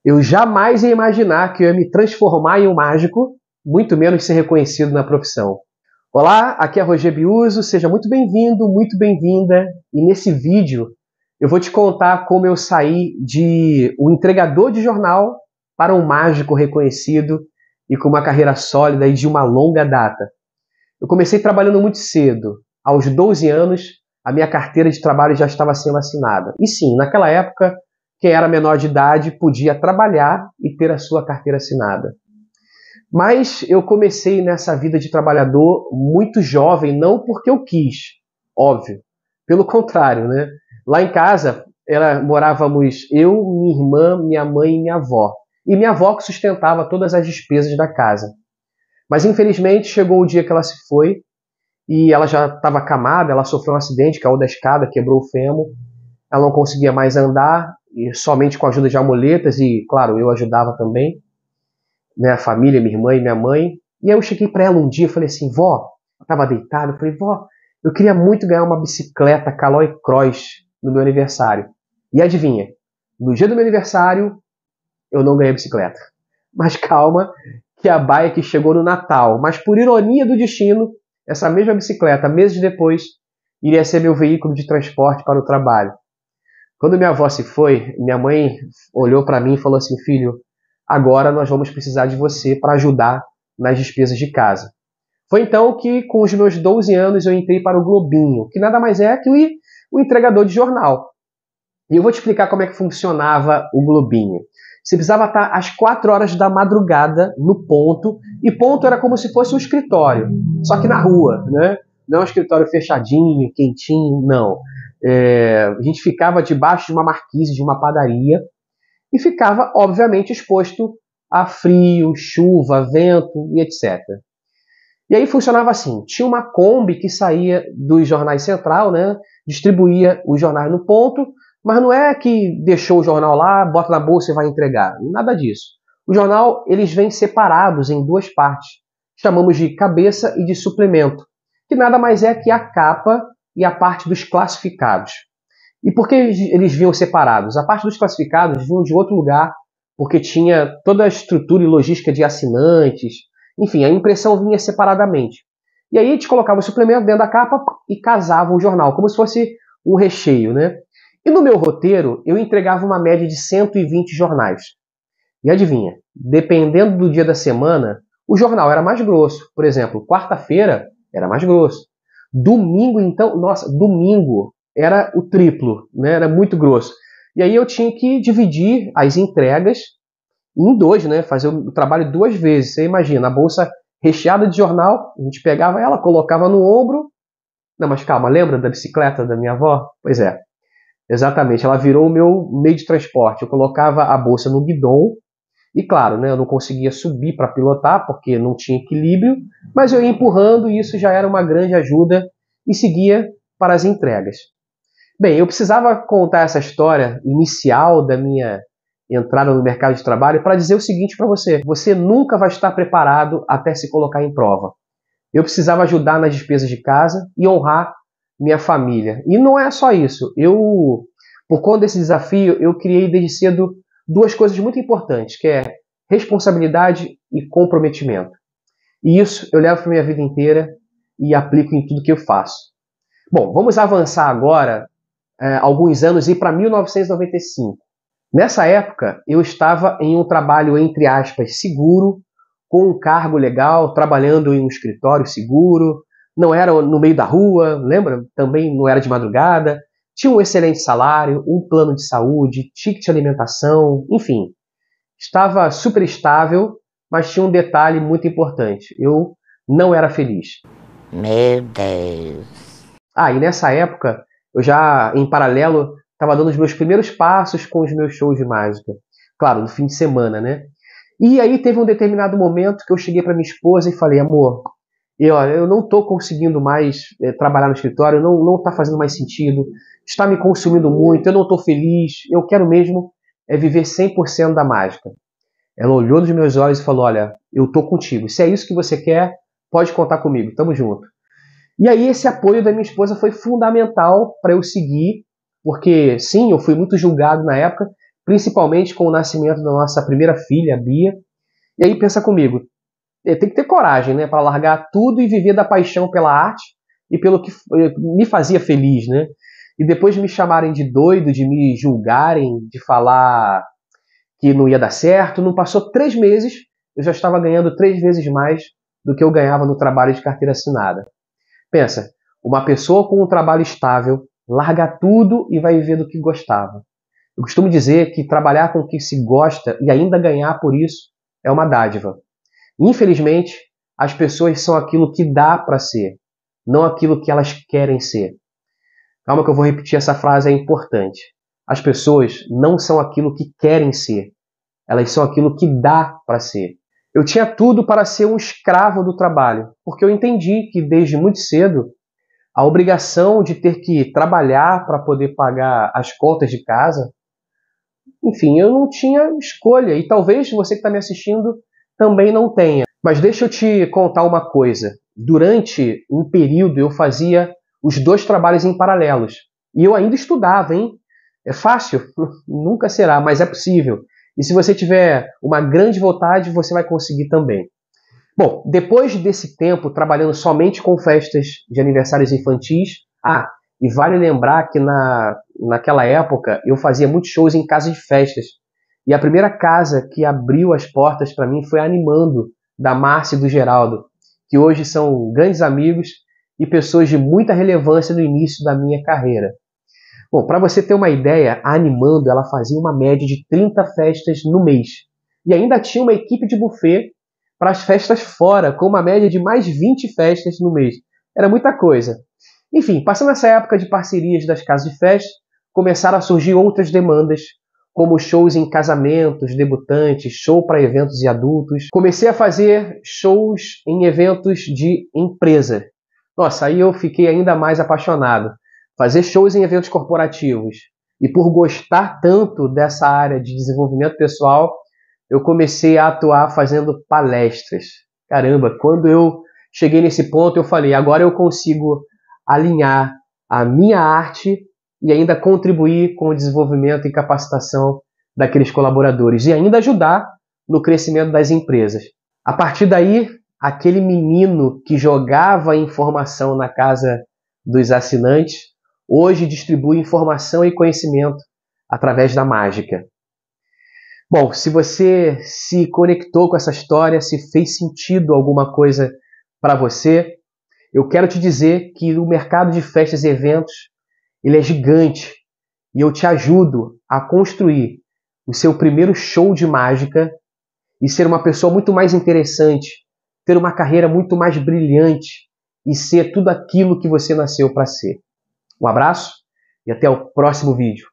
Eu jamais ia imaginar que eu ia me transformar em um mágico, muito menos ser reconhecido na profissão. Olá, aqui é Roger Biuso, seja muito bem-vindo, muito bem-vinda. E nesse vídeo eu vou te contar como eu saí de um entregador de jornal para um mágico reconhecido e com uma carreira sólida e de uma longa data. Eu comecei trabalhando muito cedo. Aos 12 anos, a minha carteira de trabalho já estava sendo assinada. E sim, naquela época, quem era menor de idade podia trabalhar e ter a sua carteira assinada. Mas eu comecei nessa vida de trabalhador muito jovem, não porque eu quis, óbvio. Pelo contrário, né? Lá em casa, morávamos eu, minha irmã, minha mãe e minha avó. E minha avó que sustentava todas as despesas da casa. Mas infelizmente chegou o dia que ela se foi e ela já estava acamada, ela sofreu um acidente, caiu da escada, quebrou o fêmur. Ela não conseguia mais andar, e somente com a ajuda de amuletas, e claro, eu ajudava também, né, a família, minha irmã e minha mãe. E aí eu cheguei para ela um dia e falei assim, vó, eu estava deitado, eu falei, vó, eu queria muito ganhar uma bicicleta Caloi Cross no meu aniversário. E adivinha, no dia do meu aniversário, eu não ganhei bicicleta. Mas calma, que a bike chegou no Natal. Mas por ironia do destino, essa mesma bicicleta, meses depois, iria ser meu veículo de transporte para o trabalho. Quando minha avó se foi, minha mãe olhou para mim e falou assim, filho, agora nós vamos precisar de você para ajudar nas despesas de casa. Foi então que, com os meus 12 anos, eu entrei para o Globinho, que nada mais é que o entregador de jornal. E eu vou te explicar como é que funcionava o Globinho. Você precisava estar às 4 horas da madrugada no ponto, e ponto era como se fosse um escritório, só que na rua, né? Não é um escritório fechadinho, quentinho, não. A gente ficava debaixo de uma marquise de uma padaria e ficava, obviamente, exposto a frio, chuva, vento e etc. E aí funcionava assim, tinha uma Kombi que saía dos jornais Central, né? Distribuía os jornais no ponto, mas não é que deixou o jornal lá, bota na bolsa e vai entregar. Nada disso. O jornal, eles vêm separados em duas partes. Chamamos de cabeça e de suplemento, que nada mais é que a capa e a parte dos classificados. E por que eles vinham separados? A parte dos classificados vinham de outro lugar, porque tinha toda a estrutura e logística de assinantes. Enfim, a impressão vinha separadamente. E aí a gente colocava o suplemento dentro da capa e casava o jornal, como se fosse um recheio, né? E no meu roteiro, eu entregava uma média de 120 jornais. E adivinha, dependendo do dia da semana, o jornal era mais grosso. Por exemplo, quarta-feira era mais grosso. Domingo, então, nossa, domingo era o triplo, né? Era muito grosso. E aí eu tinha que dividir as entregas em dois, né? Fazer o trabalho duas vezes. Você imagina, a bolsa recheada de jornal, a gente pegava ela, colocava no ombro. Não, mas calma, lembra da bicicleta da minha avó? Pois é, exatamente. Ela virou o meu meio de transporte. Eu colocava a bolsa no guidão e, claro, né, eu não conseguia subir para pilotar porque não tinha equilíbrio, mas eu ia empurrando e isso já era uma grande ajuda e seguia para as entregas. Bem, eu precisava contar essa história inicial da minha entrada no mercado de trabalho para dizer o seguinte para você: você nunca vai estar preparado até se colocar em prova. Eu precisava ajudar nas despesas de casa e honrar minha família. E não é só isso. Por conta desse desafio, eu criei desde cedo duas coisas muito importantes, que é responsabilidade e comprometimento. E isso eu levo para minha vida inteira e aplico em tudo que eu faço. Bom, vamos avançar agora alguns anos e ir para 1995. Nessa época, eu estava em um trabalho, entre aspas, seguro, com um cargo legal, trabalhando em um escritório seguro, não era no meio da rua, lembra? Também não era de madrugada, tinha um excelente salário, um plano de saúde, ticket de alimentação, enfim. Estava super estável, mas tinha um detalhe muito importante, eu não era feliz. Meu Deus. E nessa época, eu já, em paralelo, estava dando os meus primeiros passos com os meus shows de mágica. Claro, no fim de semana, né? E aí teve um determinado momento que eu cheguei para minha esposa e falei, amor, eu não estou conseguindo mais trabalhar no escritório, não está fazendo mais sentido, está me consumindo muito, eu não estou feliz, eu quero mesmo viver 100% da mágica. Ela olhou nos meus olhos e falou, olha, eu estou contigo, se é isso que você quer, pode contar comigo, tamo junto. E aí esse apoio da minha esposa foi fundamental para eu seguir, porque sim, eu fui muito julgado na época, principalmente com o nascimento da nossa primeira filha, a Bia. E aí pensa comigo, tem que ter coragem, né, para largar tudo e viver da paixão pela arte e pelo que me fazia feliz, né? E depois de me chamarem de doido, de me julgarem, de falar que não ia dar certo, não passou 3 meses, eu já estava ganhando 3 vezes mais do que eu ganhava no trabalho de carteira assinada. Pensa, uma pessoa com um trabalho estável larga tudo e vai viver do que gostava. Eu costumo dizer que trabalhar com o que se gosta e ainda ganhar por isso é uma dádiva. Infelizmente, as pessoas são aquilo que dá para ser, não aquilo que elas querem ser. Calma que eu vou repetir essa frase, é importante. As pessoas não são aquilo que querem ser, elas são aquilo que dá para ser. Eu tinha tudo para ser um escravo do trabalho, porque eu entendi que desde muito cedo a obrigação de ter que trabalhar para poder pagar as contas de casa, enfim, eu não tinha escolha. E talvez você que está me assistindo também não tenha. Mas deixa eu te contar uma coisa. Durante um período eu fazia os 2 trabalhos em paralelos. E eu ainda estudava, hein? É fácil? Nunca será, mas é possível. E se você tiver uma grande vontade, você vai conseguir também. Bom, depois desse tempo trabalhando somente com festas de aniversários infantis, e vale lembrar que naquela época eu fazia muitos shows em casas de festas. E a primeira casa que abriu as portas para mim foi a Animando, da Márcia e do Geraldo, que hoje são grandes amigos e pessoas de muita relevância no início da minha carreira. Bom, para você ter uma ideia, a Animando ela fazia uma média de 30 festas no mês. E ainda tinha uma equipe de buffet para as festas fora, com uma média de mais 20 festas no mês. Era muita coisa. Enfim, passando essa época de parcerias das casas de festa, começaram a surgir outras demandas, como shows em casamentos, debutantes, show para eventos de adultos. Comecei a fazer shows em eventos de empresa. Nossa, aí eu fiquei ainda mais apaixonado. Fazer shows em eventos corporativos. E por gostar tanto dessa área de desenvolvimento pessoal, eu comecei a atuar fazendo palestras. Caramba, quando eu cheguei nesse ponto, eu falei, agora eu consigo alinhar a minha arte e ainda contribuir com o desenvolvimento e capacitação daqueles colaboradores e ainda ajudar no crescimento das empresas. A partir daí, aquele menino que jogava informação na casa dos assinantes, hoje distribui informação e conhecimento através da mágica. Bom, se você se conectou com essa história, se fez sentido alguma coisa para você, eu quero te dizer que o mercado de festas e eventos ele é gigante e eu te ajudo a construir o seu primeiro show de mágica e ser uma pessoa muito mais interessante, ter uma carreira muito mais brilhante e ser tudo aquilo que você nasceu para ser. Um abraço e até o próximo vídeo.